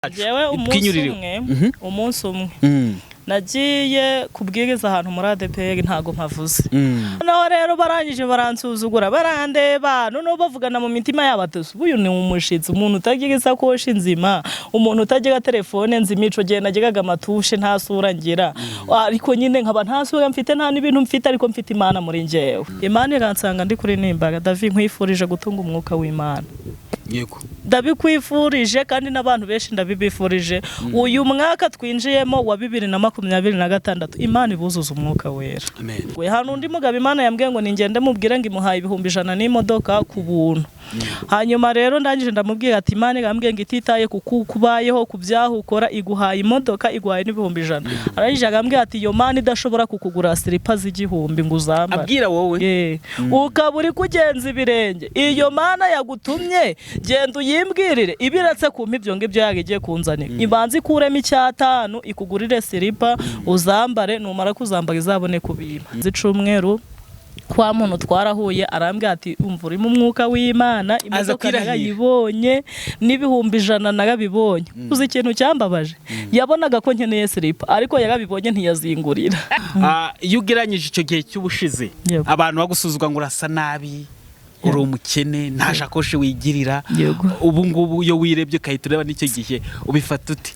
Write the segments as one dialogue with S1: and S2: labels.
S1: jewe umunsi umwe nagiye kubwiriza ahantu muri ADPR ntago mpavuze naho rero barangije baransuzugura barandeba none bavugana mu mitima y'abatusu uyu ni umushitsi umuntu utagira isakoshi nzima umuntu utagira telefone nzimico gihe nagigaga amatushe nta sura ngira ariko nyine nkaba nta sura mfite nta n'ibintu mfite ariko mfite Imana muri njewe Imana iransanga ndi kuri nimbaga David nkwifurije gutunga umwuka w'Imana
S2: yego
S1: ndabikwifurije kandi n'abantu benshi ndabibifurije uyu mwaka twinjiyemo wa 2026 Imana ibuzuza umwuka wera
S2: amen
S1: we hano undi mugabo Imana yambwiye ngo ningende mubwire ngo imuhaye 100 n'imodoka ku buntu hanyuma rero ndangije ndamubwira ati Imana yambwiye ngo ititaye kubayeho kubyaho ukora iguhaye imodoka iguhaye n'100 arangije agambwiye ati yo Mana idashobora kukugura slipa z'igihumbi ngo uzambare
S2: abwira wowe
S1: ukaburi kugenza ibirenge iyo Mana yagutumye genda uyimbwirire ibiratse kumpa ibyo ngibyo yagiye kunzanira ibanze ikuremo icyatanu ikugurire slipa uzambare numara kuzambara izabone kubima zicumweru kwa muntu twarahuye arambwira ati umvura mu mwuka w'Imana imodoka nagayibonye n'ibihumbi 100 nagabibonye uzi ikintu cyambabaje yabonaga ko nkeneye slipa ariko yagabibonye ntiyazingurira
S2: yugeranyije icyo gihe cy'ubushize abantu bagusuzugwa ngo urasa nabi uri umukene nta shakoshi wigirira ubu ngubu yo wirebye kayitureba n'icyo gihe ubifata uti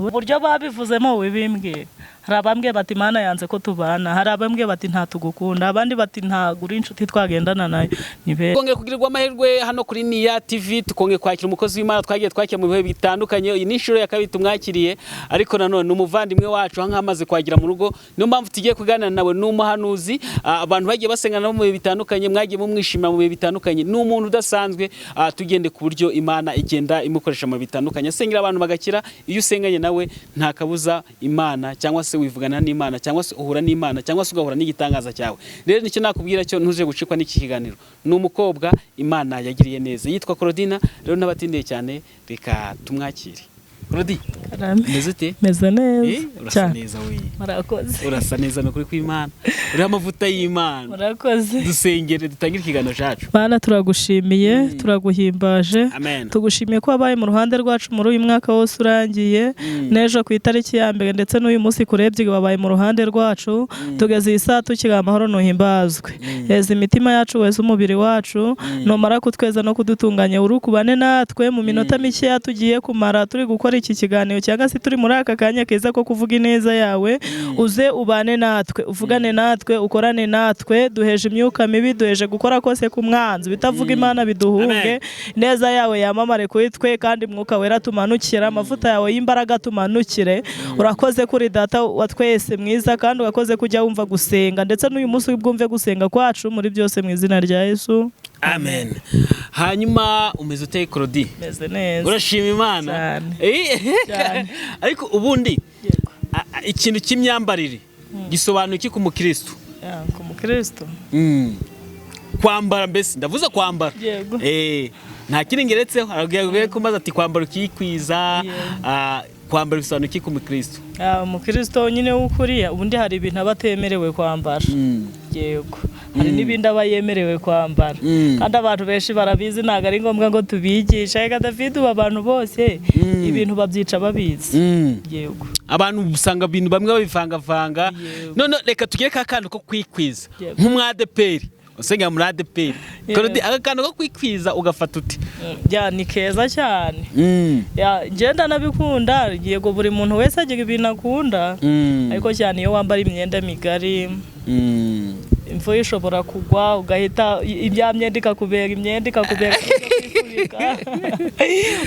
S1: uburyo babivuzemo wibimbwe hari abambwe bati Imana yanze ko tubana hari abambwe bati nta tugukunda abandi bati nta guri inshuti twagendana nayo nibe
S2: twongeye kugirirwa amahirwe hano kuri Niya TV tukongeye kwakira umukozi w'Imana twagiye twakira mu bihe bitandukanye iyi ni inshuro ya kabiri tumwakiriye ariko nanone umuvandimwe wacu nkamaze kwagira mu rugo niyo mpamvu tugiye kuganira nawe n'umuhanuzi abantu bagiye basengana mu bihe bitandukanye mwagiye mu mwishimira mu bihe bitandukanye n'umuntu udasanzwe tugende ku buryo Imana igenda imukoresha mu bitandukanye asengera abantu bagakira iyo usenganye nawe nta kabuza Imana cyangwa se wivugana n'Imana cyangwa se uhura n'Imana cyangwa se ugahura n'igitangaza cyawe rero nicyo nakubwira cyo ntuje gucikwa n'iki kiganiro n'umukobwa Imana yagiriye neza yitwa Claudine rero nabatindiye cyane reka tumwakire Claudine meze ute
S1: meze neza
S2: urasa neza we
S1: murakoze
S2: urasa neza no kuri kw'Imana uri amavuta y'Imana
S1: murakoze
S2: dusengere dutangire ikiganiro cyacu
S1: Bana turagushimiye turaguhimbaje tugushimiye ko wabaye mu ruhande rwacu muri uyu mwaka wose urangiye nejo ku itariki ya mbere ndetse n'uyu munsi kurebye wabaye mu ruhande rwacu tugeze isaha tukiga amahoro nuhimbazwe yeza imitima yacu weza umubiri wacu nomara kutweza no kudutunganya urukubane natwe mu minota mike tugiye kumara turi gukora iki kiganiro cyangwa se turi muri aka kanya keza ko kuvuga ineza yawe uze ubane natwe uvugane natwe ukorane natwe duheje imyuka mibi duheje gukora kose ku mwanzi bitavuga Imana biduhunge neza yawe yamamare kuri twe kandi mwuka wera tumanukira amavuta yawe y'imbaraga tumanukire urakoze kuri data wa twese mwiza kandi urakoze kujya wumva gusenga ndetse n'uyu munsi wibwumve gusenga kwacu muri byose mu izina rya Yesu
S2: amen hanyuma umeze uteye Claudine
S1: meze neza
S2: urashima Imana ariko ubundi ikintu cy'imyambarire gisobanuye iki ku mukristo
S1: ku mukristo
S2: kwambara mbese ndavuze kwambara nta kiringeretseho aragiye kumaza ati kwambara ukikwiza kwambara bisobanuye iki ku mukristo
S1: umukristo nyine w'ukuriya ubundi hari ibintu abatemerewe kwambara yego hari n'ibindi aba yemerewe kwambara kandi abantu benshi barabizi ntago ari ngombwa ngo tubigisha reka David abantu bose ibintu babyica babizi yego
S2: abantu usanga ibintu bamwe babivangavanga none reka tugire ka kantu ko kwikwiza nk'umwadeperi usenga muri ADPR kandi agakantu ko kwikwiza ugafata uti
S1: ni keza cyane ngenda nabikunda yego buri muntu wese agira ibintu akunda ariko cyane iyo wambara imyenda migari imvura ishobora kugwa ugahita ibya myenda ikakubera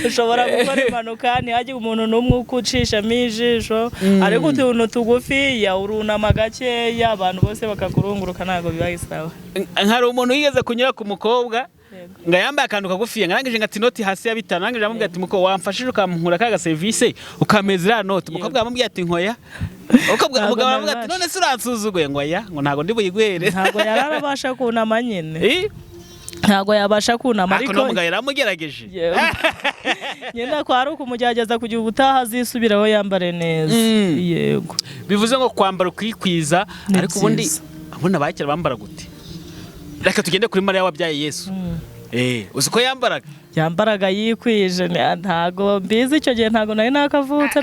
S1: ushobora gukora impanuka ntihagire umuntu n'umwe ukucishamo ijisho ariko utuntu tugufi urunama gakeya abantu bose bakakurunguruka ntabwo biba bisawa
S2: hari umuntu yigeze kunyura ku mukobwa nga yambaye akantu kagufiye ngarangije ngati noti hasi ya 5 nangije amubwira ati muko wamfashije ukamuhura kaga service ukamezera noti mukobwa amubwira ati nkoya umugabo aravuga ati none se uransuzuguye ngo ya ngo ntago ndi buyigwere
S1: ntago yararabasha kunama nyine ntago yabasha kunama
S2: ariko no mugabo yaramugerageje
S1: nyine ko ari ukumujyageza kugira ubutaha azisubiraho yambare neza yego
S2: bivuze ngo kwambara kwikwiza ariko ubundi abona bakira bambara gute reka tugende kuri Mariya wabyaye Yesu uzi ko yambaraga
S1: yambaraga yikwije ntago mbizi icyo gihe ntago nari nakavutse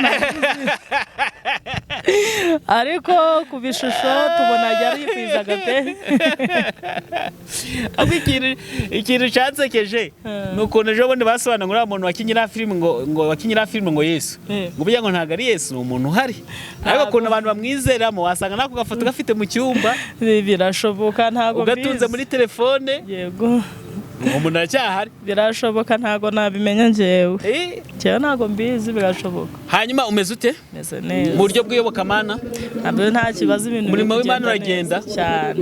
S1: ariko ku bishusho tubona yari yikwizaga pe.
S2: Ikintu cyansekeje ni ukuntu ejo bundi basobanura uriya muntu wakinyira filime ngo Yesu ngo burya ngo ntabwo ari Yesu, ni umuntu uhari, ariko ukuntu abantu bamwizeramo wasanga nako gafoto gafite mu cyumba
S1: birashoboka, ntago
S2: ugatunze muri telefone.
S1: Yego
S2: umuntu aracyahari,
S1: birashoboka, ntago nabimenya njyewe ntago mbizi, birashoboka.
S2: Hanyuma umeze ute?
S1: Meze neza
S2: mu buryo bw'iyobokamana?
S1: Nta kibazo, ibintu
S2: umurimo w'Imana uragenda
S1: cyane.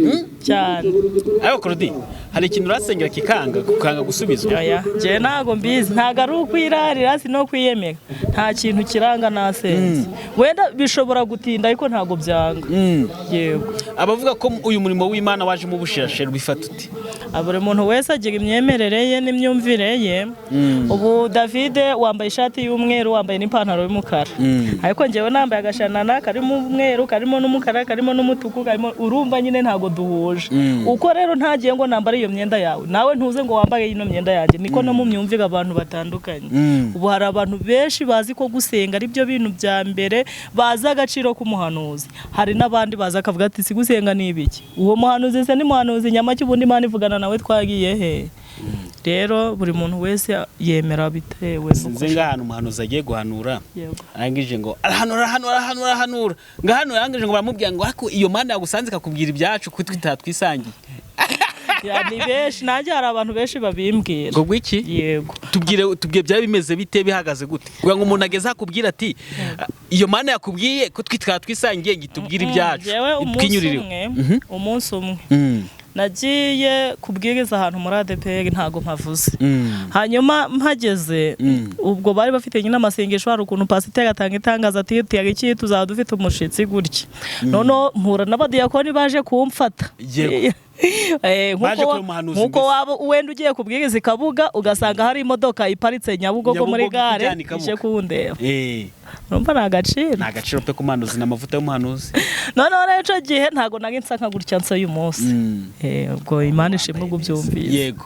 S2: Ariko Claudie, hari ikintu urasengera kukanga gusubizwa?
S1: Njyewe ntago mbizi, ntago ari ukwirarira, si no kwiyemera, nta kintu kiranga nasenze. Wenda bishobora gutinda ariko ntago byanga. Yego.
S2: Abavuga ko uyu murimo w'Imana waje mu bushirashere bifata uti?
S1: Buri muntu wese agira imyemerere ye n'imyumvire ye. Ubu David wambaye ishati y'umweru, wambaye n'ipantaro y'umukara, ariko njyewe nambaye agashanana karimo umweru, karimo n'umukara, karimo n'umutuku, karimo, urumva nyine ntago duhuje. Uko rero ntagiye ngo nambare iyo myenda yawe, nawe ntuze ngo wambaye ino myenda yanjye, niko no mu myumvire abantu batandukanye. Ubu hari abantu benshi bazi ko gusenga ari byo bintu bya mbere, bazi agaciro k'umuhanuzi. Hari n'abandi baza akavuga ati si gusenga ni ibiki, uwo muhanuzi se ni muhanuzi nyamaki, ubundi Imana ivugana nawe twagiye he? Rero buri muntu wese yemera bitewe
S2: sinze ngahano umuhanuzi agiye guhanura, arangije ngo arahanura ngahano, arangije ngo baramubwira ngo ariko iyo Mana yagusanze kakubwira ibyacu ko twisangiye.
S1: Ni benshi, nanjye hari abantu benshi babimbwira.
S2: Ngo gwiki?
S1: Yego.
S2: Tubwiye byaba bimeze bite, bihagaze gute? Kugira ngo umuntu ageze akubwira ati iyo Mana yakubwiye ko twisangiye ngitubwira ibyacu.
S1: Umunsi umwe nagiye kubwiriza ahantu muri ADPR, ntago mpavuze. Hanyuma mpageze, ubwo bari bafite nyine amasengesho, hari ukuntu pasiteri atanga itangaza ati iki tuzaba dufite umushitsi gutya. Noneho mpura n'abadiyakoni baje kumfata. Nkuko waba wenda ugiye kubwiriza Kabuga ugasanga hari imodoka iparitse Nyabugogo muri gare ije kundeba. Urumva ni agaciro
S2: pe kumanuzi n'amavuta y'umuhanuzi.
S1: Noneho rero icyo gihe ntago naginsa nka gutya nsa uyu munsi. Ubwo Imana ishimwe gubyumvise.
S2: Yego.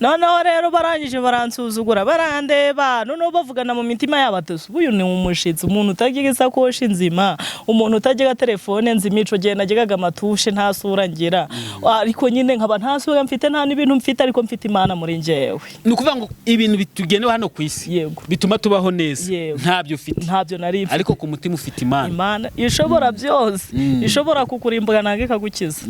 S1: Noneho rero barangije baransuzugura, barandeba, noneho bavugana mu mitima yabo ati uyu ni umushitsi, umuntu utagira isakoshi nzima, umuntu utagira telefone nzima, ico gihe nagigaga amatushe nta sura ngira, ariko nyine nkaba nta sura mfite, nta n'ibintu mfite, ariko mfite Imana muri njyewe.
S2: Ni ukuvuga ngo ibintu bitugenewe hano ku isi bituma tubaho neza, ntabyo ufite,
S1: ntabyo nari mfite,
S2: ariko ku mutima ufite Imana ishobora byose, ishobora kukurimbura nange kagukiza.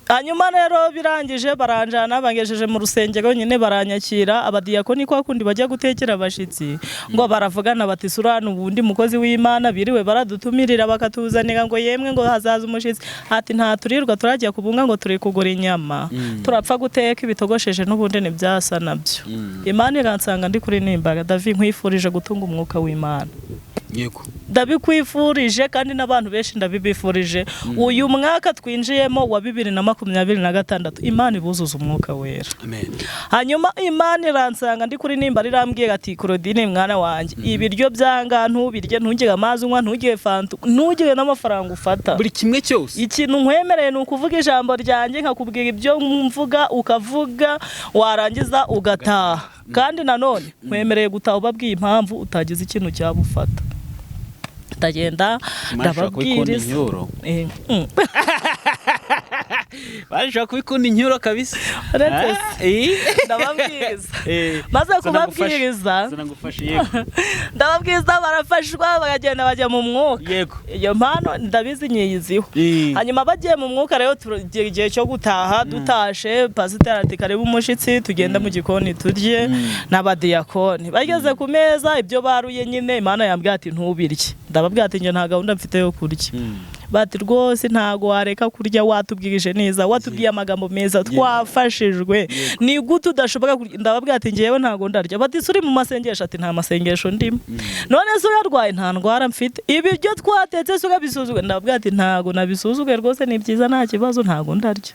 S2: Hanyuma rero birangije baranjana bangejeje mu rusengero, nyine baranyakira. Abadiyakoni kwa kundi bajya gutekera abashitsi ngo baravugana bati surana ubundi mukozi w'Imana, biriwe baradutumirira bakatuzanira ngo yemwe ngo hazaza umushitsi, ati nta turirwa turajya kubunga ngo turi kugura inyama, turapfa guteka ibitogosheje n'ubundi n'ibyasa nabyo. Imana iransanga ndi kuri nimbaga, David nkwifurije gutunga umwuka w'Imana. Yego.
S1: Ndabikwifurije kandi n'abantu benshi ndabibifurije. Uyu mwaka twinjiyemo wa 2026 Imana ibuzuza umwuka wera.
S2: Amen.
S1: Hanyuma Imana iransanga ndi kuri nimba rirambwiye ati Claudine mwana wanjye, ibiryo byanga ntubirye, ntugire amazi unywa, ntugire fanta, ntugire n'amafaranga ufata.
S2: Buri kimwe cyose.
S1: Ikintu nkwemereye ni ukuvuga ijambo ryanjye, nkakubwira ibyo mvuga ukavuga, warangiza ugataha. Kandi nanone nkwemereye gutaha ubabwiye impamvu utagize ikintu cyabufata. Ndagenda ndababwiriza.
S2: Bashaka kubikunda inyuro kabisa.
S1: Ndababwiriza. Maze kubabwiriza, ndababwiriza barafashwa bagenda bajya mu mwuka.
S2: Yego.
S1: Iyo mpano ndabizi nyiyiziho. Hanyuma bagiye mu mwuka rero igihe cyo gutaha, dutashe pasiteri ati karibu umushitsi tugenda mu gikoni turye n'abadiyakoni. Bageze ku meza ibyo baruye nyine Imana yambwiye ati ntubirye. Ndababwira ati nje nta gahunda mfite yo kurya. Bati rwose ntago wareka kurya, watubwirije neza, watubwiye amagambo meza, twafashijwe, ni gute udashobora kurya. Ndababwira ati ngewe ntago ndarya. Bati suri mu masengesho, ati nta masengesho ndimo. None se uyarwaye? Nta ndwara mfite. Ibiryo twatetse se ugabisuzugwe? Ndababwira ati ntago nabisuzugwe rwose, ni byiza nta kibazo, ntago ndarya.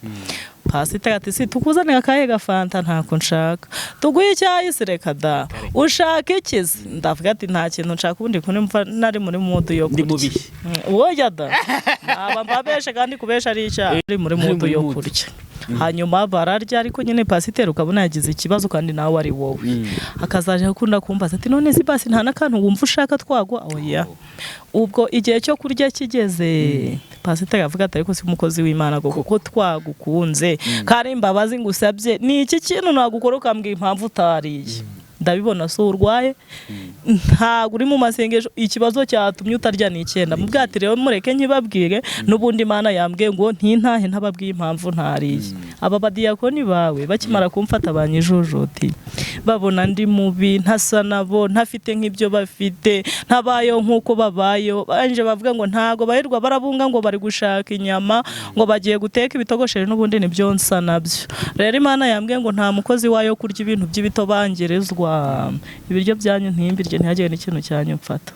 S1: Pasiteri ati si tukuzanira akahe gafanta? Ntako nshaka. Tuguye icyayi se? Reka da. Ushaka iki? Ndavuga ati nta kintu nshaka, ubundi kunimva nari muri mudu yo kurya. Ndi mubi. Woya da. Aba mbabeshe kandi kubesha ari icyayi muri mudu yo kurya. hanyuma bararya ariko nyine pasiteri ukabona yagize ikibazo kandi nawe ari wowe akazaje akunda kumbaza ati none si basi nta nakantu wumva ushaka twagwa oya ubwo igihe cyo kurya kigeze pasiteri avuga ati ariko si umukozi w'Imana kuko twagukunze kandi imbabazi ngusabye ni iki kintu nagukora ukambwira impamvu utariye ndabibona so urwaye ntago uri mu masengesho ikibazo cyatumye utarya ni 9 mubwati rero mureke nkibabwire n'ubundi Imana yambwiye ngo ntintahe ntababwiye impamvu ntariye aba badiyakoni bawe bakimara kumfata banyijojoti babona ndi mubi ntasa nabo ntafite nk'ibyo bafite ntabayo nkuko babayo banje bavuga ngo ntago bahirwa barabunga ngo bari gushaka inyama ngo bagiye guteka ibitogosheje n'ubundi nibyo nsa nabyo rero Imana yambwiye ngo nta mukozi wayo kurya ibintu by'ibitobangerezwa ibiryo byanyu ntimbirye ntihagire n'ikintu cyanyu mfata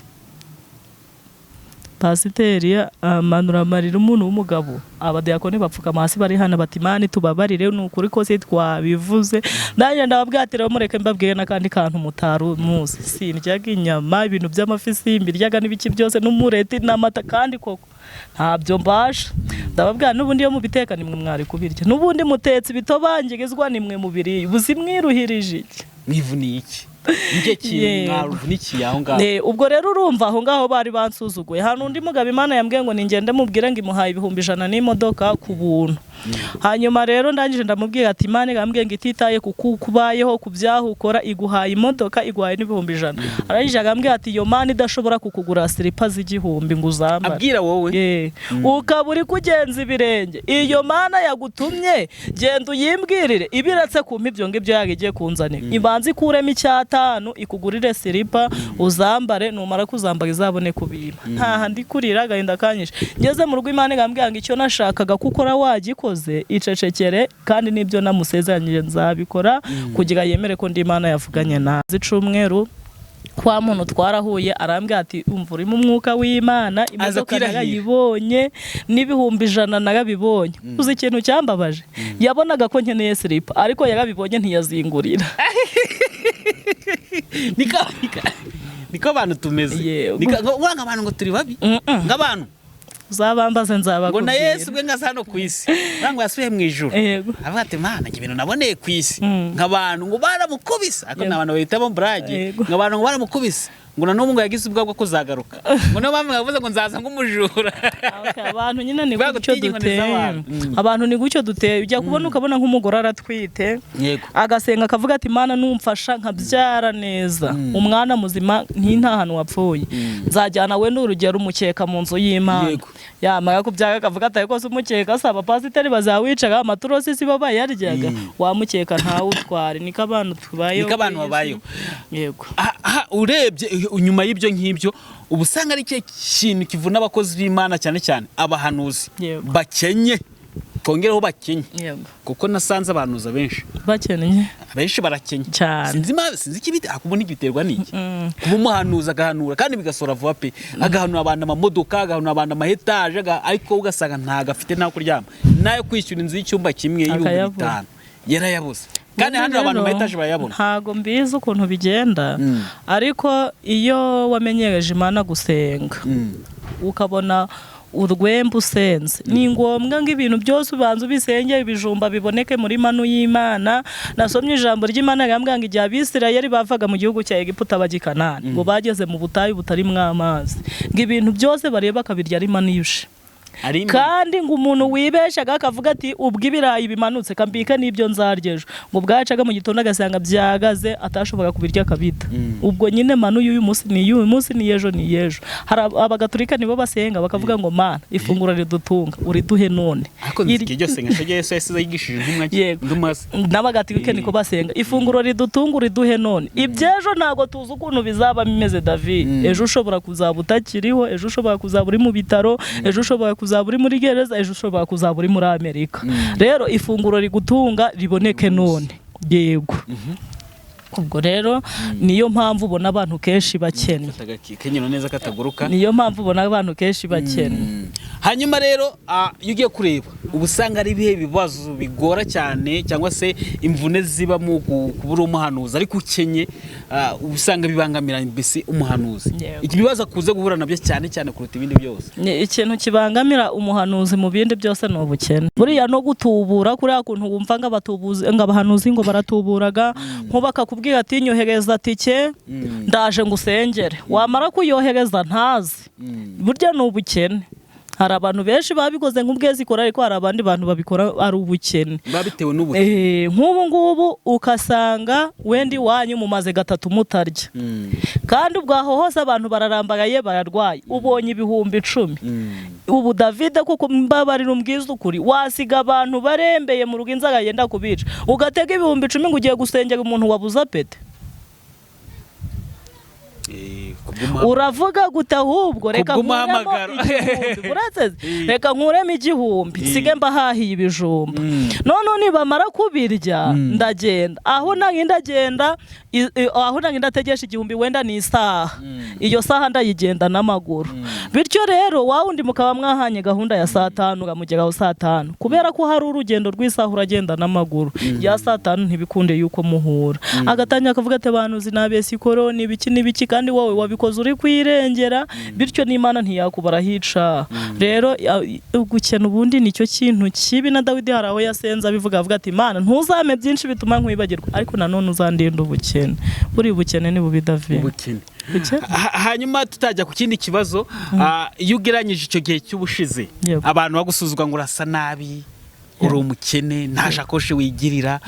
S1: pasiteri amanura amarira umuntu w'umugabo abadiyakoni bapfuka hasi bari hana bati Imana tubabarire n'ukuri ko se twabivuze nanjye ndababwatira mureke mbabwiye n'akandi kantu mutaru muzi sindyaga inyama ibintu by'amafi simbiryaga n'ibiki byose n'umureti n'amata kandi koko ntabyo mbasha ndababwira n'ubundi yo mubiteka nimwe mwari kubirya n'ubundi mutetse ibitobangirizwa nimwe mubiri buzimwiruhirije iki
S2: mwivuniye iki nge kintu mwaruvunikiye aho ngaho
S1: ubwo rero urumva aho ngaho bari bansuzuguye hano undi mugabo Imana yambwiye ngo ningende mubwire ngo imuhaye 100 n'imodoka ku buntu hanyuma rero ndangije ndamubwira ati Imana yambwiye ngo ititaye kubayeho kubyaho ukora iguhaye imodoka iguhaye n'100 arangije agambwiye ati iyo Mana idashobora kukugura slipa z'igihumbi ngo uzambare
S2: abwira wowe
S1: ukaburi kugenza ibirenge iyo Mana yagutumye genda uyimbwirire ibiretse kumpa ibyo ngibyo yagiye kunzanira ibanze ikuremo icyatanu ikugurire slipa uzambare numara kuzambara izabone kubima nta handi kurira agahinda kanyishe ngeze mu rugo Imana yambwiye ngo icyo nashakaga gukora wagikoze icecekere kandi nibyo namusezeranyije nzabikora kugira yemere ko ndi Imana yavuganye na zicumweru kwa muntu twarahuye arambwira ati umva uri mu mwuka w'Imana imodoka yibonye n'100 nagabibonye uzi ikintu cyambabaje yabonaga ko nkeneye slipa ariko yagabibonye ntiyazingurira
S2: niko abantu tumeze wanga abantu ngo turi babi nk'abantu
S1: uzabambaze nzabakubwira
S2: ngo na Yesu bwe ngaza hano ku isi nangwa yasubiye mu ijuru avuga ati Mana ibintu naboneye ku isi nk'abantu ngo baramukubisa ariko n'abantu bahita bo brage nk'abantu ngo baramukubisa ngo nanone ngo yagize ubwabwo kuzagaruka ngo no mpamvu yavuze ngo nzaza ng'umujura
S1: abantu nyine ni gucyo duteye abantu ni gucyo duteye ujya kubona ukabona nk'umugore aratwite agasenga akavuga ati Mana numfasha nkabyara neza umwana muzima ntintahano wapfuye nzajyana we n'urugero umukeka mu nzu y'Imana yamara kubyaga akavuga ati ariko se umukeka saba pasiteri bazawicaga amaturosi sibo bayaryaga wamukeka ntawe utware niko abantu tubayeho
S2: niko abantu babayeho
S1: yego
S2: urebye unyuma y'ibyo nk'ibyo ubusanga ari cyo kintu kivuna abakozi b'Imana cyane cyane abahanuzi bakenye kongereho bakenye kuko nasanze abahanuza benshi
S1: bakenye
S2: benshi barakenye sinzi kibite akubona igiterwa niki kuba umuhanuza agahanura kandi bigasora vuba pe agahanura abantu amamodoka agahanura abantu amahetaje ariko ugasanga ntago afite nta kuryama nayo kwishyura inzu y'icyumba kimwe y'5,000 yarayabuze kandi hano abantu bahitaje bayabona
S1: ntago mbizi ukuntu bigenda ariko iyo wamenyereje Imana gusenga ukabona urwembe usenze ni ngombwa ngo ibintu byose ubanza ubisenge ibijumba biboneke muri manu y'Imana nasomye ijambo ry'Imana yambwanga igihe Abisirayeli bavaga mu gihugu cya Egiputa bagikanani ngo bageze mu butayu butari mwamazi ngo ibintu byose bareba kabirya ari maniyushe kandi ngo umuntu wibeshaga akavuga ati ubwo ibirayi bimanutse kambika n'ibyo nzaryejo ngo bwacaga mu gitondo agasanga byagaze atashoboraga kubirya kabita ubwo nyine manu y'uyu munsi ni yejo ni yejo hari abagaturika nibo basenga bakavuga ngo Mana ifunguro ridutunga uriduhe none
S2: ariko iryo senga Yesu yasize yigishije ndumase
S1: n'abagaturika niko basenga ifunguro ridutunga uriduhe none ibyejo ntago tuzi ukuntu bizaba bimeze David ejo ushobora kuzaba utakiriho ejo ushobora kuzaba uri mu bitaro ejo ushobora kuzaba uri muri gereza ejo ushobora kuzaba uri muri Amerika rero ifunguro rigutunga riboneke none yego ubwo rero niyo mpamvu ubona abantu kenshi bakennye
S2: kenyino neza kataguruka
S1: niyo mpamvu ubona abantu kenshi bakennye
S2: hanyuma rero iyo ugiye kureba uba usanga ari ibihe bibazo bigora cyane cyangwa se imvune ziba mu kubura umuhanuzi ariko ukenye uba usanga bibangamira mbese umuhanuzi. Iki bibazo akuze guhura nabyo cyane cyane kuruta ibindi byose.
S1: Ikintu kibangamira umuhanuzi mu bindi byose ni ubukene. Buriya no gutubura kuriya kuntu wumva abahanuzi ngo baratuburaga nkuba akakubwira ati nyohereza tike ndaje ngo usengere, wamara kuyohereza ntazi. Burya ni ubukene. Hari abantu benshi babikoze nk'ubwezi ikora ariko hari abandi bantu babikora ari ubukene
S2: babitewe n'ubukene.
S1: Nk'ubu ngubu ukasanga wendi wanyu mumaze 3 mutarya kandi ubwaho hose abantu bararambagaye bararwaye ubonye ibihumbi 10. Ubu David kuko mbabarira umbwiza ukuri wasiga abantu barembeye mu rugo inzara yenda kubica ugatega ibihumbi 10 ngo ugiye gusengera umuntu wabuza pete. Uravuga gute ahubwo reka nkuremo igihumbi sige mbahahiye ibijumba none nibamara kubirya ndagenda aho ndagenda aho ndategesha igihumbi wenda ni isaha iyo saha ndayigenda n'amaguru. Bityo rero wawundi mukaba mwahanye gahunda ya saa 5 ugamugeraho saa 5 kubera ko hari urugendo rw'isaha uragenda n'amaguru ya saa 5 ntibikunde yuko muhura agatanya akavuga ati abantu zinabesi koroni ibiki n'ibiki kandi wowe wabikoze uri kwirengera bityo n'Imana ntiyakubara hica. Rero gukena ubundi nicyo kintu kibi na Dawidi haraho yasenza bivuga avuga ati Imana ntuzame byinshi bituma nkwibagirwa ariko nanone uzandinda ubukene. Buri bukene ni bubi David.
S2: Ubukene. Hanyuma tutajya ku kindi kibazo iyo ugeranyije icyo gihe cy'ubushize abantu bagusuzugwa ngo urasa nabi uri umukene nta shakoshi wigirira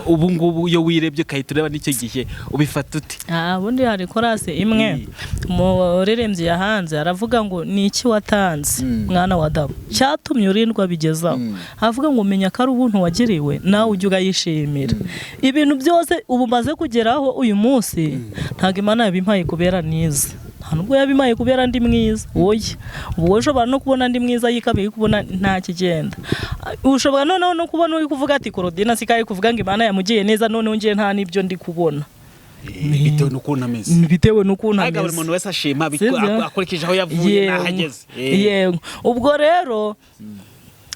S2: ubu ngubu iyo wirebye kahita ureba n'icyo gihe ubifata uti?
S1: Ubundi hari korase imwe umuririmbyi yahanze aravuga ngo ni iki watanze mwana wa Adamu cyatumye urindwa bigezaho avuga ngo menya ko ari ubuntu wagiriwe nawe ujye urayishimira. Ibintu byose ubu maze kugeraho uyu munsi ntabwo Imana yabimpaye kubera niza nubwo yabimaye kubera ndi mwiza oya ubu ushobora no kubona ndi mwiza yikabiye kubona nta kigenda ushobora no kubona uri kuvuga ati Korodina sikaye kuvuga ngo Imana yamugiye neza none ungiye nta nibyo ndi kubona
S2: bitewe n'ukuntu ameze
S1: bitewe n'ukuntu ameze
S2: buri muntu wese ashima akurikije aho yavuye n'ahageze.
S1: Yego ubwo rero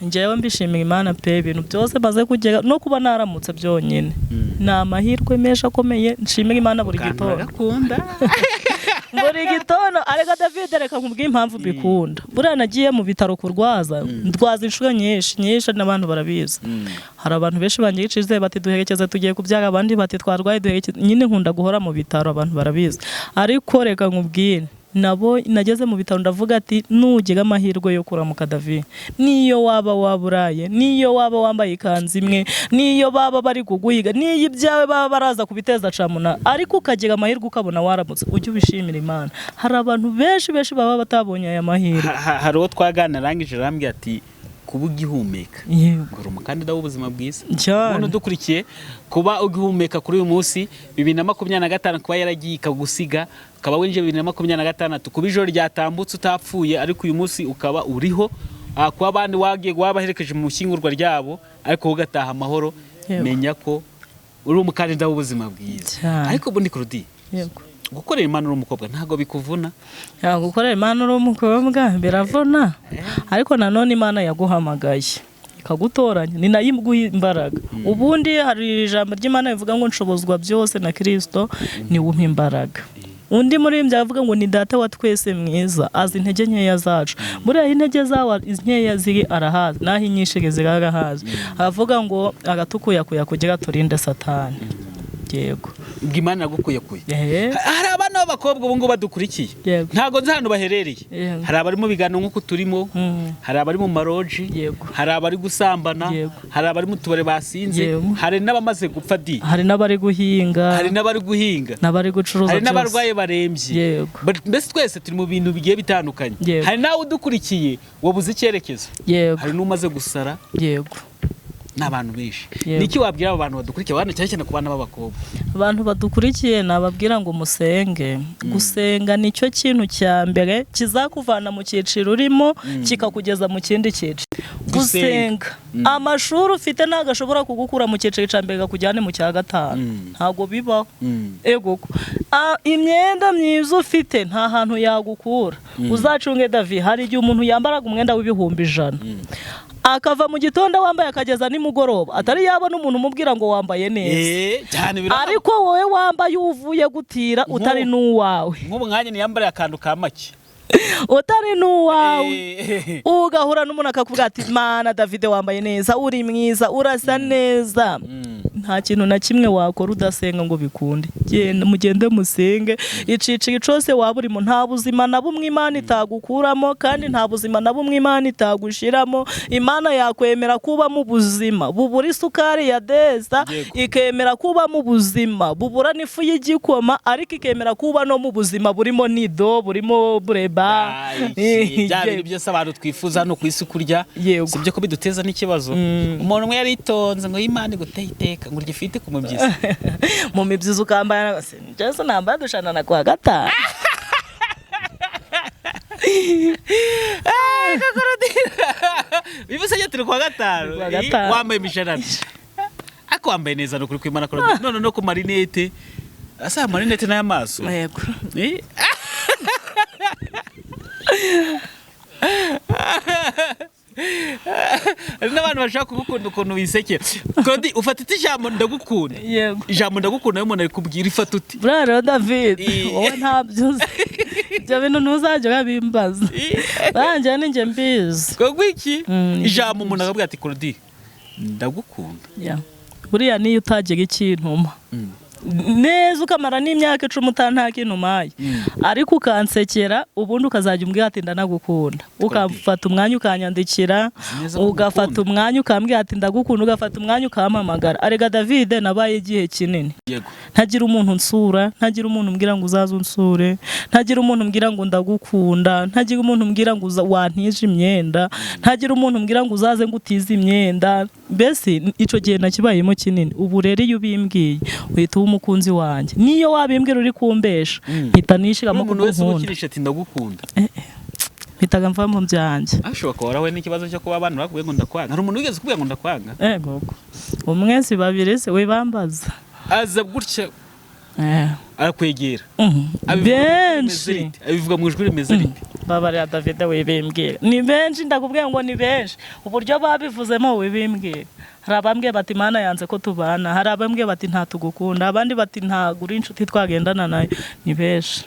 S1: njyewe mbishimira Imana pe ibintu byose maze kugera no kuba naramutse byonyine ni amahirwe menshi akomeye nshimira Imana buri gitondo buri gitondo areka David reka nkubwiye impamvu mbikunda buriya nagiye mu bitaro kurwaza ndwaza inshuro nyinshi n'abantu barabizi. Hari abantu benshi bangicize bati duherekeze tugiye kubyara abandi bati twarwaye duherekeze nyine nkunda guhora mu bitaro abantu barabizi ariko reka nkubwiye nabo nageze mu bitaro ndavuga ati nugira amahirwe yo kuramuka David niyo waba waburaye niyo waba wambaye ikanzu imwe niyo baba bari kuguhiga niyo ibyawe baba baraza kubiteza camuna ariko ukagira amahirwe ukabona waramutse ujye ubishimira Imana. Hari abantu benshi baba batabonye aya mahirwe.
S2: Hari uwo twaganira arangije arambwira ati kuba ugihumeka uri umukandida w'ubuzima bwiza none dukurikiye kuba ugihumeka kuri uyu munsi 2025 kuba yaragiye ikagusiga ukaba winjiye 2026 kuba ijoro ryatambutse utapfuye ariko uyu munsi ukaba uriho kuba abandi wagiye wabaherekeje mu mushyingurwa ryabo ariko ugataha amahoro menya ko uri umukandida w'ubuzima bwiza. Ariko ubundi Kurudi gukorera Imana uri umukobwa ntago bikuvuna?
S1: Gukorera Imana uri umukobwa biravuna ariko nanone Imana yaguhamagaye ikagutoranya ni nayo iguha imbaraga. Ubundi hari ijambo ry'Imana rivuga ngo nshobozwa byose na Kristo ni wumpa imbaraga. Undi muri mbya avuga ngo ni data wa twese mwiza azi intege nkeya zacu buriya intege zawe nkeya ziri arahazi naho inyinshi ziragahazi avuga ngo agatukuya kugira turinde Satani. Yego
S2: Imana yagukuye hari abana b'abakobwa ubu ngubu badukurikiye ntago nzi hano baherereye hari abari mu biganiro nk'uko turimo hari abari mu maroji hari abari gusambana hari abari mu tubare basinze hari n'abamaze gupfa
S1: hari n'abari guhinga n'abari gucuruza
S2: hari n'abarwaye barembye mbese twese turi mu bintu bigiye bitandukanye. Hari nawe udukurikiye wabuze icyerekezo hari n'umaze gusara n'abantu benshi. Niki wabwira abo bantu badukurikiye bana cyane cyane ku bana b'abakobwa?
S1: Abantu badukurikiye nababwira ngo musenge. Gusenga nicyo kintu cya mbere kizakuvana mu cyiciro urimo kikakugeza mu kindi cyiciro. Gusenga amashuri ufite ntago ashobora kugukura mu cyiciro cya mbere kujyane mu cya gatanu, ntago bibaho. Ego imyenda myiza ufite nta hantu yagukura. Uzacunge David, hari igihe umuntu yambaraga umwenda w'ibihumbi 100 akava mu gitondo wambaye akageza nimugoroba atari yabona umuntu umubwira ngo wambaye neza, ariko wowe wambaye uvuye gutira utari n'uwawe.
S2: Nk'ubu nkanye niyambare akantu ka make
S1: utari n'uwawe, ugahura n'umuntu akakubwira ati mana David wambaye neza, uri mwiza, urasa neza. Nta kintu na kimwe wakora udasenga ngo bikunde. Genda mugende musenge. Iciciro cyose waba urimo nta buzima na bumwe Imana itagukuramo, kandi nta buzima na bumwe Imana itagushiramo. Imana yakwemera kuba mu buzima bubura isukari ya deza, ikemera kuba mu buzima bubura n'ifu y'igikoma, ariko ikemera kuba no mu buzima burimo nido, burimo bureba.
S2: Bya bintu byose abantu twifuza no kwisi kurya, sibyo ko biduteza n'ikibazo. Umuntu umwe yaritonze ngo Imana iguteye iteka ngo urgifite ku mubyizi
S1: mu mibyizi ukambara Jesu namba dushana na kwa gatanu.
S2: Bibusanye turi kwa gatanu wambaye imishanana ako wambaye neza no kuri kwimana kora none no ku marinete asa marinete n'amaso.
S1: Yego.
S2: N'abantu bashaka kugukunda ukuntu wisekera. Kandi ufata ijambo ndagukunda.
S1: Yego.
S2: Ijambo ndagukunda umuntu ari kubwira ifata uti.
S1: Brother David, wowe ntabyo uzi. Ibyo bintu ntuzajya babimbaza. Banje ninjye mbizi.
S2: Kogwa iki? Ijambo umuntu akabwira ati Claudie ndagukunda.
S1: Buriya niyo utagira ikintuma. Neza ukamara n'imyaka 10 utantakinumaye, ariko ukansekera ubundi ukazajya umbwira ati ndanagukunda, ukafata umwanya ukanyandikira, ugafata umwanya ukambwira ati ndagukunda, ugafata umwanya ukampamagara. Arega David nabaye igihe kinini ntagira umuntu nsura, ntagira umuntu umbwira ngo uzaze unsure, ntagira umuntu umbwira ngo ndagukunda, ntagira umuntu umbwira ngo wantije imyenda, ntagira umuntu umbwira ngo uzaze ngutize imyenda. Mbese ico gihe nakibayemo kinini. Ubu rero iyo ubimbwiye uhita umukunzi wanjye, niyo wabimbwira uri kumbesha mpita nishigamo
S2: kugunkunda ati ndagukunda,
S1: mpitaga mva mu byanjye.
S2: Ashobora kuba we n'ikibazo cyo kuba abantu bakubwiye ngo ndakwanga. Hari umuntu wigeze kubwiye ngo ndakwanga?
S1: Ego umwezi babiri se we bambaza
S2: aza gutya arakwegera
S1: benshi
S2: abivuga mu ijwi rimeze rite?
S1: Babarira David we bimbwira ni benshi, ndakubwiye ngo ni benshi. Uburyo babivuzemo we bimbwira, hari abambwiye bati Imana yanze ko tubana, hari abambwiye bati nta tugukunda, abandi bati nta guri inshuti twagendana nayo. Ni benshi,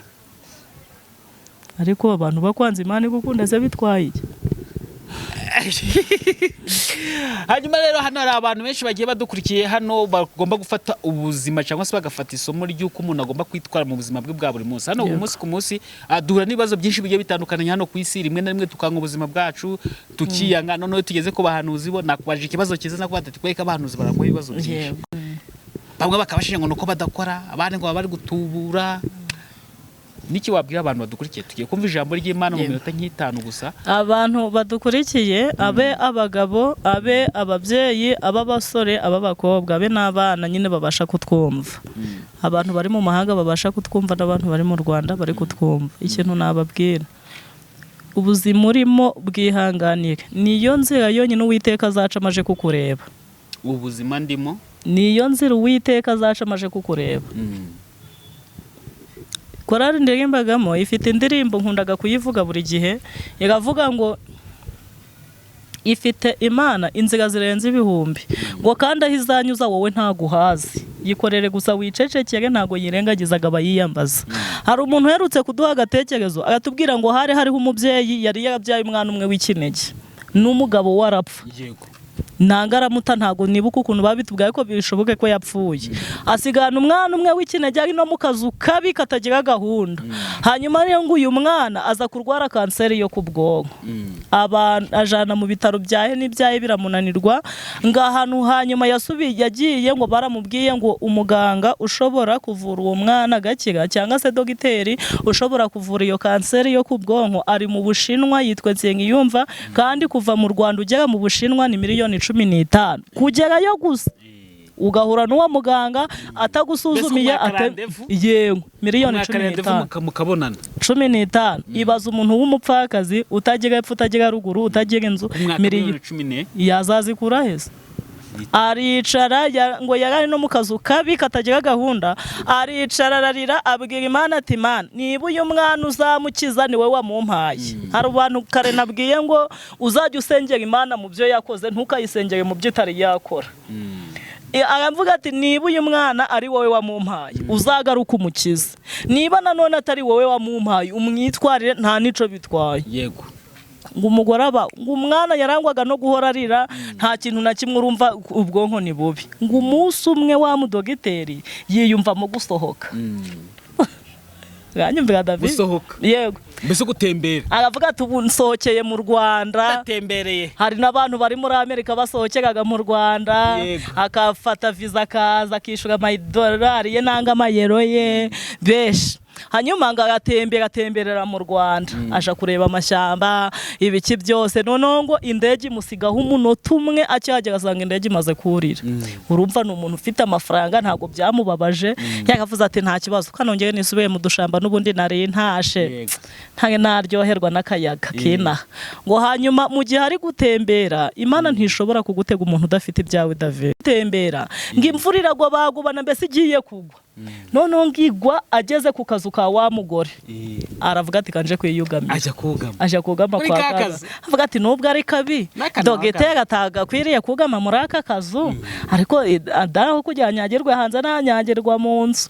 S1: ariko abantu bakwanze Imana igukunda se bitwaye iki?
S2: Hanyuma rero hano hari abantu benshi bagiye badukurikiye hano bagomba gufata ubuzima cyangwa se bagafata isomo ry'uko umuntu agomba kwitwara mu buzima bwe bwa buri munsi. Hano umunsi ku munsi duhura n'ibibazo byinshi bigiye bitandukanye hano ku isi. Rimwe na rimwe tukanga ubuzima bwacu tukiyanga, noneho tugeze ku bahanuzi bo nakwaje ikibazo kiza nakuba ati kweka abahanuzi barangwa ibibazo byinshi. Bamwe bakabashije ngo nuko badakora, abandi ngo bari gutubura. Niki wabwira abantu badukurikiye? Tugiye kumva ijambo ry'Imana mu minota nk'itanu gusa.
S1: Abantu badukurikiye abe abagabo, abe ababyeyi, ababasore, ababakobwa, abe n'abana nyine babasha kutwumva. Abantu bari mu mahanga babasha kutwumva n'abantu bari mu Rwanda bari kutwumva. Ikintu nababwira, ubuzima urimo bwihanganire, niyo nzira yonyine Uwiteka azaca amaje kukureba.
S2: Ubuzima ndimo
S1: niyo nzira Uwiteka azaca amaje kukureba. Korari ndirimbagamo ifite indirimbo nkundaga kuyivuga buri gihe, iravuga ngo ifite Imana inzira zirenze ibihumbi, ngo kandi aho izanyuza wowe ntaguhazi, yikorere gusa wicecekere ntago yirengagizaga abayiyambaza. Hari umuntu uherutse kuduha agatekerezo agatubwira ngo hariho umubyeyi yari yarabyaye umwana umwe w'ikinege n'umugabo warapfa. Ntangaramuta ntago nibuka ukuntu babitubwaye ko bishoboke ko yapfuye, asigana umwana umwe w'ikinege ari no mu kazu kabi katagira gahunda. Hanyuma rero ngo uyu mwana aza kurwara kanseri yo ku bwonko, ajana mu bitaro byahe n'ibyahe biramunanirwa. Ngahantu hanyuma yagiye ngo baramubwiye ngo umuganga ushobora kuvura uwo mwana gakira cyangwa se dogiteri ushobora kuvura iyo kanseri yo ku bwonko ari mu Bushinwa, yitwa Nsengiyumva, kandi kuva mu Rwanda ugera mu Bushinwa ni miliyoni 10 15 kugerayo gusa ugahura n'uwa muganga atagusuzumiye yego miliyoni 15
S2: mukabonana
S1: 15 ibaza umuntu w'umupfakazi utagira epfo utagira ruguru utagira inzu miliyoni 10 yazazikura heza aricara ngo yarari no mu kazu kabi katagira gahunda aricara ararira abwira Imana ati Imana niba uyu mwana uzamukiza ni wowe wamumpaye hari abantu kare nabwiye ngo uzajya usengera Imana mu byo yakoze ntukayisengere mu byo itari yakora aravuga ati niba uyu mwana ari wowe wamumpaye uzagaruka umukiza niba nanone atari wowe wamumpaye umwitwarire nta nico bitwaye
S2: yego
S1: ngo umugore aba ngo umwana yarangwaga no guhora arira nta kintu na kimwe urumva ubwonko ni bubi ngo umunsi umwe wa mudogiteri yiyumva mu gusohoka Ganyumvira David
S2: gusohoka
S1: yego
S2: mbese gutembera
S1: aravuga ati ubu nsohokeye mu Rwanda
S2: atembereye
S1: hari n'abantu bari muri Amerika basohokeraga mu Rwanda akafata visa kaza akishura amadolari ye nanga amayero ye beshi hanyuma ngo atemberera mu Rwanda aja kureba amashyamba ibiki byose noneho ngo indege imusigaho umunota umwe acyagera asanga indege imaze kurira urumva ni umuntu ufite amafaranga ntago byamubabaje yakavuze ati nta kibazo kanongeye nisubiye mu dushamba n'ubundi nari ntashe ntage naryoherwa n'akayaga kina ngo hanyuma mu gihe ari gutembera Imana ntishobora kugutega umuntu udafite ibyawe David gutembera ngo imvura iragwa bagubana mbese igiye kugwa noneho ngigwa ageze ku kazu ka wa mugore aravuga ati kanje kwiyugama aja kugama kwa kaza avuga ati nubwo ari kabi dogiteri ataga kwiriye kugama muri aka kazu ariko adaho kujyanyagirwa hanze nanyagirwa mu nzu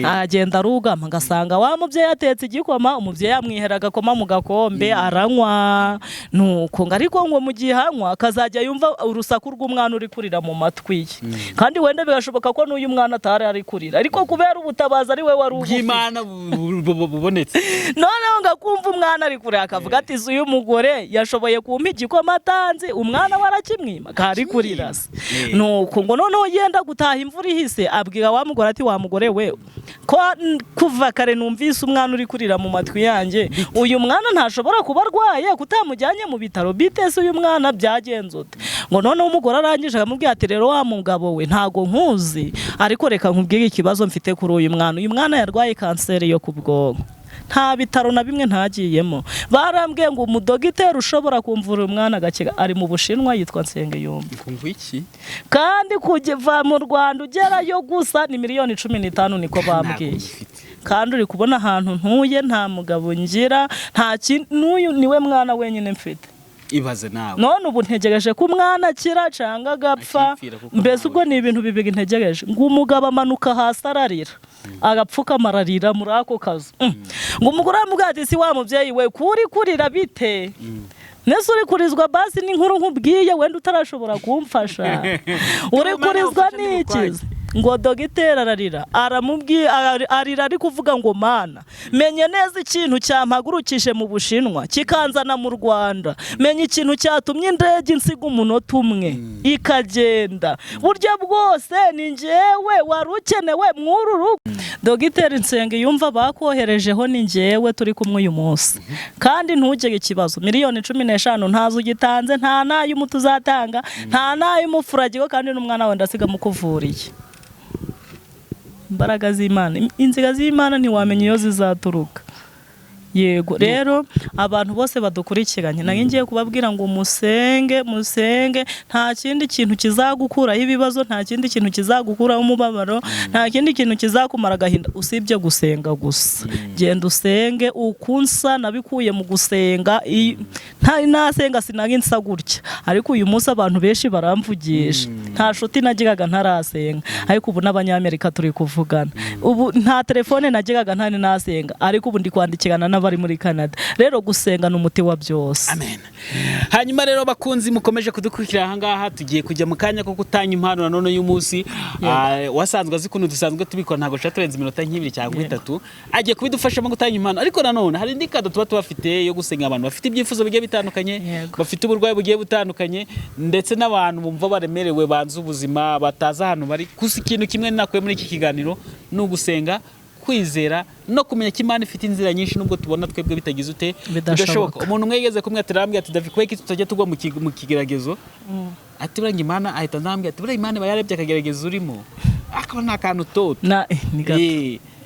S1: agenda arugama ngasanga wa mubyeyi atetse igikoma umubyeyi yamwiheraga koma mu gakombe aranywa nuko ariko ngo mu gihe hanywa akazajya yumva urusaku rw'umwana uri kurira mu matwi ye kandi wenda bigashoboka ko n'uyu mwana atari ari kurira ariko kubera ubutabaza ari we wari
S2: bw'Imana bubonetse
S1: noneho ngakumva umwana ari kure akavuga ati uyu mugore yashoboye kumpa igikoma atanze umwana warakimwima kari kurira nuko ngo noneho yenda gutaha imvura ihise abwira wa mugore ati wa mugore we ko kuva kare numvise umwana uri kurira mu matwi yanjye uyu mwana ntashobora kuba arwaye kutamujyanye mu bitaro bitese uyu mwana byagenzote ngo noneho umugore arangije akamubwira ati rero wa mugabo we ntago nkuzi ariko reka nkubwire ikibazo mfite kuri uyu mwana yarwaye kanseri yo ku bwonko nta bitaro na bimwe ntagiyemo barambwiye ngo umudogiteri ushobora kumvura umwana agakira ari mu Bushinwa yitwa Nsengiyumva kandi kuva mu Rwanda ugerayo gusa ni miliyoni 15 niko bambwiye kandi uri kubona ahantu ntuye nta mugabo ngira nta n'uyu niwe mwana wenyine mfite
S2: ibaze nawe
S1: none ubu ntegereje ko umwana akira canga gapfa mbese ubwo ni ibintu bibiri ntegereje ngo umugabo amanuka hasi ararira agapfuka amararira muri ako kazu ngo umugore amubwira ati si wa mubyeyi we kurira bite nese uri kurizwa basi n'inkuru nkubwiye wenda utarashobora kumfasha uri kurizwa n'ikizi ngo dogiteri ararira arira ari kuvuga ngo mana menye neza ikintu cyampagurukije mu Bushinwa kikanzana mu Rwanda menye ikintu cyatumye indege insiga umunota umwe ikagenda buryo bwose ni njyewe wari ukenewe mw'uru rugo dogiteri Nsengiyumva bakoherejeho ni njyewe turi kumwe uyu munsi kandi ntugire ikibazo miliyoni 15 ntazo ugitanze nta nayo umuti uzatanga nta nayo umufuragiro kandi n'umwana wenda asiga mukuvuriye imbaraga z'Imana inziga z'Imana ntiwamenya iyo zizaturuka yego rero abantu bose badukurikiranye nari ngiye kubabwira ngo musenge nta kindi kintu kizagukuraho ibibazo nta kindi kintu kizagukuraho umubabaro nta kindi kintu kizakumara agahinda usibye gusenga gusa genda usenge ukunsa nabikuye mu gusenga ntari nasenga sinari nsa gutya ariko uyu munsi abantu benshi baramvugisha nta nshuti nagiraga ntarasenga ariko ubu n'abanyamerika turi kuvugana ubu nta telefone nagiraga ntari nasenga ariko ubu ndi kwandikirana bari muri Canada rero gusenga n'umuti wa byose
S2: amen hanyuma rero bakunzi mukomeje kudukurikira aha ngaha tugiye kujya mu kanya ko gutanya impano na none uyu munsi wasanzwe azikuno dusanzwe tubikora ntago shaturenze iminota 2 cyangwa 3 agiye kubidufasha mu gutanya impano ariko na none hari indikado tuba tubafite yo gusenga abantu bafite ibyifuzo bigiye bitandukanye bafite uburwayi bugiye butandukanye ndetse n'abantu bumva baremerewe banze ubuzima bataza hano bari gusa ikintu kimwe nakuye muri iki kiganiro no gusenga kwizera no kumenya ko Imana ifite inzira nyinshi nubwo tubona twebwe bitagize ute bidashoboka. Umuntu umwe yigeze kumwe atirambye ati David kweki tutajya tugwa mu kigeragezo ati buranga Imana ahita ndambye ati buranga Imana bayarebye akageragezo urimo akaba nta kantu toto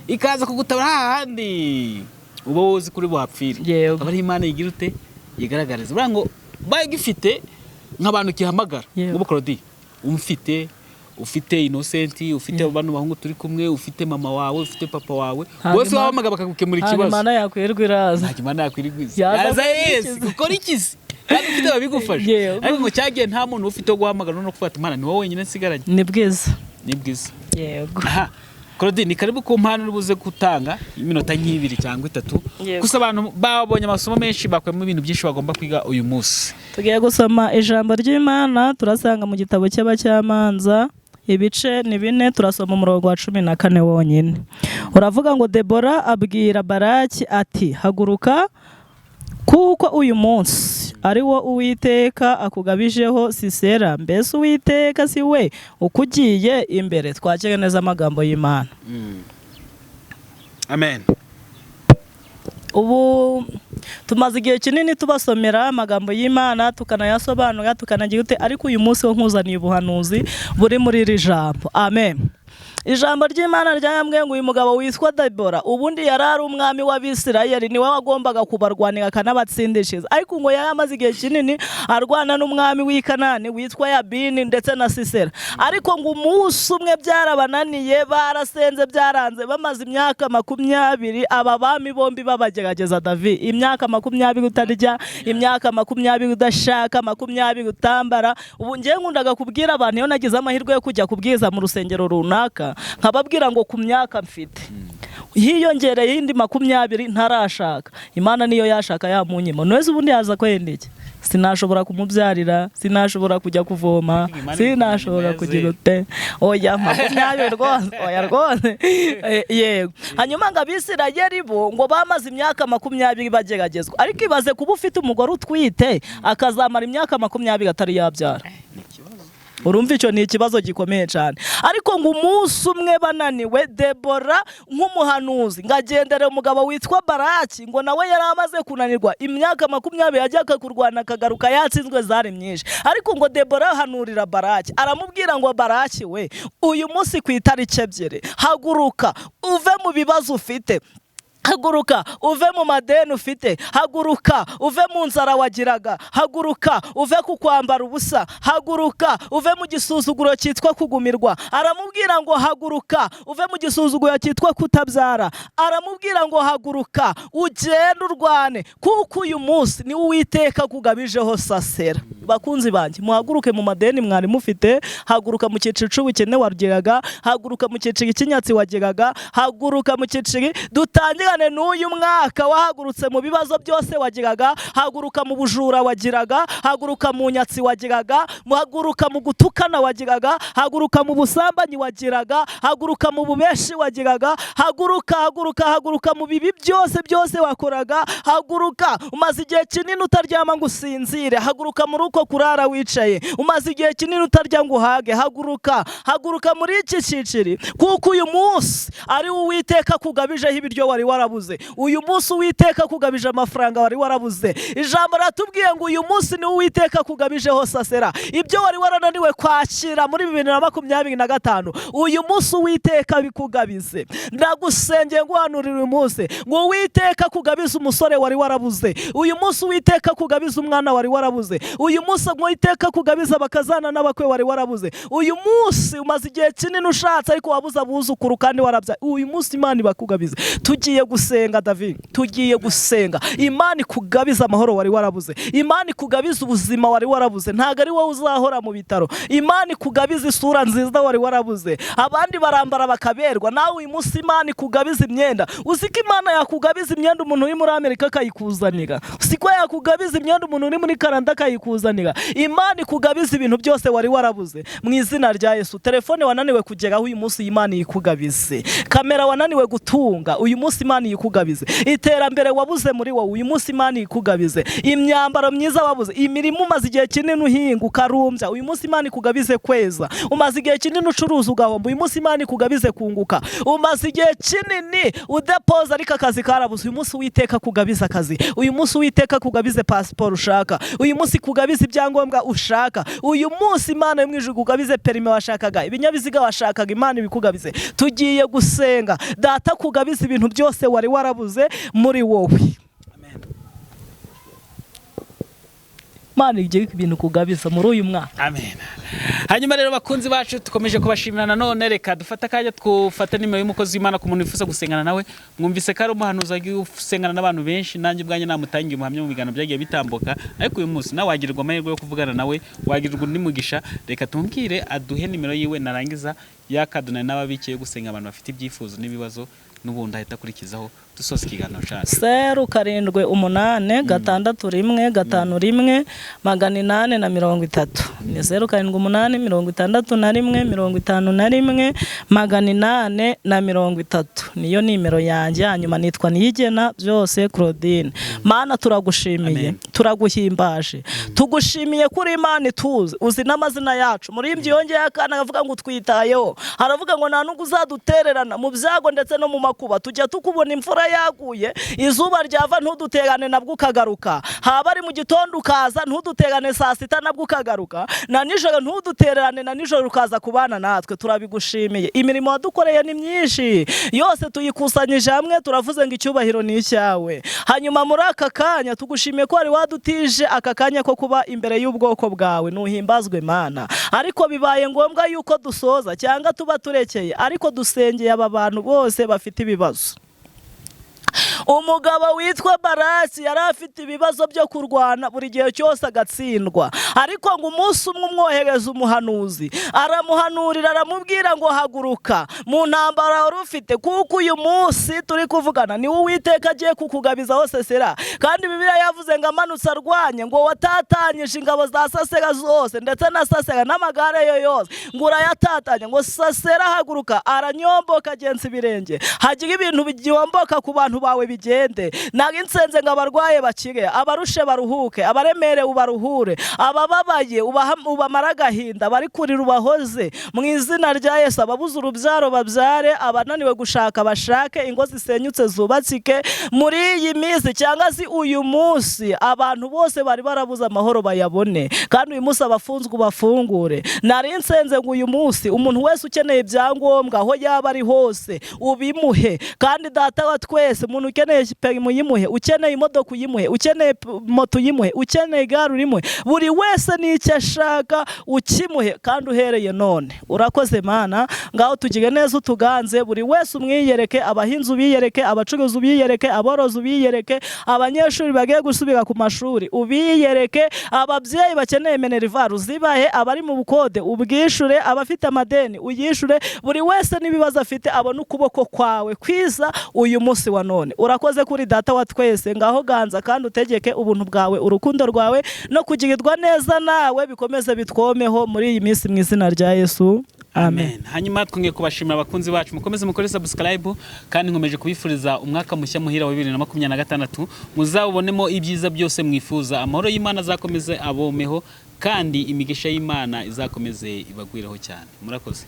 S2: ikaza kugutabara hahandi uba wozi kuri buhapfire akaba ari Imana yigira ute yigaragariza buranga baye gifite nk'abantu kihamagara nk'ubu Claudie ufite Innocent ufite abantu bahungu turi kumwe ufite mama wawe ufite papa wawe bose wabamaga bakagukemura ikibazo
S1: Imana yakwirwa iraza
S2: Imana yakwirwa yaza Yesu ukora ikizi kandi ufite babigufasha ariko ngo cyagiye nta muntu ufite wo guhamagara no gufata Imana ni wowe wenyine nsigaranye
S1: ni bwiza
S2: yego Claudie ni karibu ku mpano urubuze gutanga iminota nk'ibiri cyangwa 3 gusa abantu babonye amasomo menshi bakwemo ibintu byinshi bagomba kwiga uyu munsi.
S1: Tugiye gusoma ijambo ry'Imana turasanga mu gitabo cy'Abacyamanza ibice ni 4 turasoma umurongo wa 14 wonyine. Uravuga ngo Debora abwira Baraki ati haguruka kuko uyu munsi ari wo Uwiteka akugabijeho Sisera, mbese Uwiteka si we ukugiye imbere. Twakire neza amagambo y'Imana.
S2: Amen.
S1: Ubu tumaze igihe kinini tubasomera amagambo y'Imana tukanayasobanura tukanagira ute, ariko uyu munsi wo nkuzaniye ubuhanuzi buri muri iri jambo. Amen. Ijambo ry'Imana ryambwiye ngo uyu mugabo witwa Debora ubundi yarari umwami w'Abisirayeli, niwe wagombaga kubarwanira akanabatsindishiriza, ariko ngo yamaze igihe kinini arwana n'umwami w'i Kanani witwa Yabini ndetse na Sisera, ariko ngo umunsi umwe byarabananiye, barasenze byaranze, bamaze imyaka 20 aba bami bombi babagerageza David, imyaka 20 utarya, imyaka 20 udashaka, 20 utambara. Ubu ngiye nkundaga kubwira abantu iyo nagize amahirwe yo kujya kubwiza mu rusengero runaka nkababwira ngo ku myaka mfite hiyongereye indi 20 ntarashaka, Imana niyo yashaka yamunyima. None ubundi yaza kwendeke sinashobora kumubyarira, sinashobora kujya kuvoma, sinashobora kugira ute, oya 20 rwose, oya rwose yego. Hanyuma ngo Abisirayeli bo ngo bamaze imyaka 20 bageragezwa, ariko ibaze kuba ufite umugore utwite akazamara imyaka 20 atari yabyara. Urumva icyo ni ikibazo gikomeye cyane. Ariko ngo umunsi umwe bananiwe, Debora nk'umuhanuzi ngagendere umugabo witwa Baraki, ngo nawe yari amaze kunanirwa imyaka 20 yajyaga kurwana akagaruka yatsinzwe zari myinshi, ariko ngo Debora ahanurira Baraki aramubwira ngo Baraki we uyu munsi ku itariki 2 haguruka uve mu bibazo ufite, haguruka uve mu madeni ufite, haguruka uve mu nzara wagiraga, haguruka uve ku kwambara ubusa, haguruka uve mu gisuzuguro cyitwa kugumirwa. Aramubwira ngo haguruka uve mu gisuzuguro cyitwa kutabyara, aramubwira ngo haguruka ugende urwane kuko uyu munsi ni Uwiteka kugabijeho Sisera. Bakunzi banjye muhaguruke mu madeni mwari mufite, haguruka mu cyiciro cy'ubukene wagiraga, haguruka mu cyiciro cy'inyatsi wagiraga, haguruka mu cyiciro dutangira n'uyu mwaka wahagurutse mu bibazo byose wagiraga, haguruka mu bujura wagiraga, haguruka mu nyatsi wagiraga, haguruka mu gutukana wagiraga, haguruka mu busambanyi wagiraga, haguruka mu bubeshi wagiraga, haguruka mu bibi byose wakoraga, haguruka umaze igihe kinini utaryama ngo usinzire, haguruka muri uko kurara wicaye, umaze igihe kinini utarya ngo uhage, haguruka muri iki cyiciri kuko uyu munsi ari Uwiteka kugabijeho ibiryo wari warabuze, uyu munsi Uwiteka kugabije amafaranga wari warabuze. Ijambo ratubwiye ngo uyu munsi ni Uwiteka kugabijeho Sisera, ibyo wari warananiwe kwakira muri 2025 uyu munsi Uwiteka bikugabize. Ndagusengeye guhanurira uyu munsi ngo Uwiteka kugabiza umusore wari warabuze, uyu munsi Uwiteka kugabiza umwana wari warabuze, uyu munsi Uwiteka kugabiza bakazana n'abakwe wari warabuze, uyu munsi umaze igihe kinini ushatse ariko wabuze abuzukuru kandi warabya, uyu munsi Imana ibakugabize. Tugiye gusenga David, tugiye gusenga Imana ikugabiza amahoro wari warabuze, Imana ikugabiza ubuzima wari warabuze, ntago ari wowe uzahora mu bitaro, Imana ikugabiza isura nziza wari warabuze, abandi barambara bakaberwa, nawe uyu munsi Imana ikugabiza imyenda. Uziko Imana yakugabiza imyenda umuntu uri muri Amerika akayikuzanira, usiko yakugabiza imyenda umuntu uri muri Canada akayikuzanira, kunaniga. Imana ikugabiza ibintu byose wari warabuze mu izina rya Yesu. Telefone wananiwe kugeraho uyu munsi Imana yikugabize. Kamera wananiwe gutunga uyu munsi Imana yikugabize. Iterambere wabuze muri wowe uyu munsi Imana yikugabize. Imyambaro myiza wabuze, imirimo umaze igihe kinini uhinga ukarumbya uyu munsi Imana ikugabize kweza. Umaze igihe kinini ucuruza ugahomba uyu munsi Imana ikugabize kunguka. Umaze igihe kinini udepoza ariko akazi karabuze uyu munsi Uwiteka kugabiza akazi. Uyu munsi Uwiteka kugabize passport ushaka. Uyu munsi kugabiza ibyangombwa ushaka. Uyu munsi Imana yo mwijuru kugabize perime washakaga, ibinyabiziga washakaga, Imana ibikugabize. Tugiye gusenga data kugabiza ibintu byose wari warabuze muri wowe. Imana igiye ibintu kugabiza muri uyu mwaka.
S2: Amen. Hanyuma rero bakunzi bacu tukomeje kubashimira nanone, reka dufata kajya twufata nimero y'umukozi w'Imana ku muntu wifuza gusengana nawe. Mwumvise ko ari umuhanuzi agiye gusengana n'abantu benshi, nanjye ubwanjye namutangiye umuhamya mu biganiro byagiye bitambuka, ariko uyu munsi nawe wagirirwa amahirwe yo kuvugana nawe, wagirirwa undi mugisha. Reka tumubwire aduhe nimero yiwe, narangiza yakaduna n'ababikiye gusenga abantu bafite ibyifuzo n'ibibazo, n'ubundi ahita kurikizaho dusoza ikiganiro cyacu.
S1: 0788515830 ni 0788615830 niyo nimero yanjye. Hanyuma nitwa Niyigena byose Claudine. Mana turagushimiye, turaguhimbaje, tugushimiye kuri Imana ituze, uzi n'amazina yacu. Muri ibyo yongeye akana avuga ngo twitayeho, haravuga ngo nta nubwo uzadutererana mu byago ndetse no mu makuba. Tujya tukubona imfura yaguye, izuba ryava ntudutegane nabwo ukagaruka, haba ari mu gitondo ukaza ntudutegane saa sita nabwo ukagaruka, na nijoro ntudutererane na nijoro ukaza kubana natwe. Turabigushimiye, imirimo wadukoreye ni myinshi, yose tuyikusanyije hamwe turavuze ngo icyubahiro ni icyawe. Hanyuma muri aka kanya tugushimiye ko wari wadutije aka kanya ko kuba imbere y'ubwoko bwawe. Nuhimbazwe Mana, ariko bibaye ngombwa yuko dusoza cyangwa tuba turekeye, ariko dusengeye aba bantu bose bafite ibibazo. Umugabo witwa Barasi yari afite ibibazo byo kurwana buri gihe cyose agatsindwa, ariko ngo umunsi umwe umwohereza umuhanuzi, aramuhanurira aramubwira ngo haguruka mu ntambara wari ufite, kuko uyu munsi turi kuvugana ni Uwiteka agiye kukugabiza hose Sera. Kandi Bibiliya yavuze ngo amanutse arwanye, ngo watatanyije ingabo za Sasera zose ndetse na Sasera n'amagare yo yose, ngo urayatatanya. Ngo Sasera haguruka, aranyomboka agenza ibirenge, hagira ibintu byomboka ku bantu bawe bigende. Naga insenze ngo abarwaye bakire, abarushe baruhuke, abaremere ubaruhure, abababaye ubamara agahinda, bari kurira ubahoze mu izina rya Yesu. Ababuze urubyaro babyare, abananiwe gushaka bashake, ingo zisenyutse zubatsike muri iyi minsi cyangwa se uyu munsi. Abantu bose bari barabuze amahoro bayabone, kandi uyu munsi abafunzwe ubafungure. Nari insenze ngo uyu munsi umuntu wese ukeneye ibyangombwa aho yaba ari hose ubimuhe, kandi data wa twese umuntu ukeneye perimi uyimuhe, ukeneye imodoka uyimuhe, ukeneye moto uyimuhe, ukeneye igare urimuhe, buri wese n'icyo ashaka ukimuhe, kandi uhereye none. Urakoze Mana, ngaho tugire neza utuganze, buri wese umwiyereke, abahinzi ubiyereke, abacuruzi ubiyereke, aborozi ubiyereke, abanyeshuri bagiye gusubira ku mashuri ubiyereke, ababyeyi bakeneye minerval uzibahe, abari mu bukode ubwishure, abafite amadeni uyishure, buri wese n'ibibazo afite abone ukuboko kwawe kwiza uyu munsi wa none. Urakoze kuri data wa twese, ngaho ganza kandi utegeke ubuntu bwawe, urukundo rwawe no kugirirwa neza nawe bikomeze bitwomeho muri iyi minsi mu izina rya Yesu. Amen.
S2: Hanyuma twongeye kubashimira abakunzi bacu, mukomeze mukore subscribe, kandi nkomeje kubifuriza umwaka mushya muhira wa 2026, muzabonemo ibyiza byose mwifuza. Amahoro y'Imana azakomeze abomeho, kandi imigisha y'Imana izakomeze ibagwiraho cyane. Murakoze.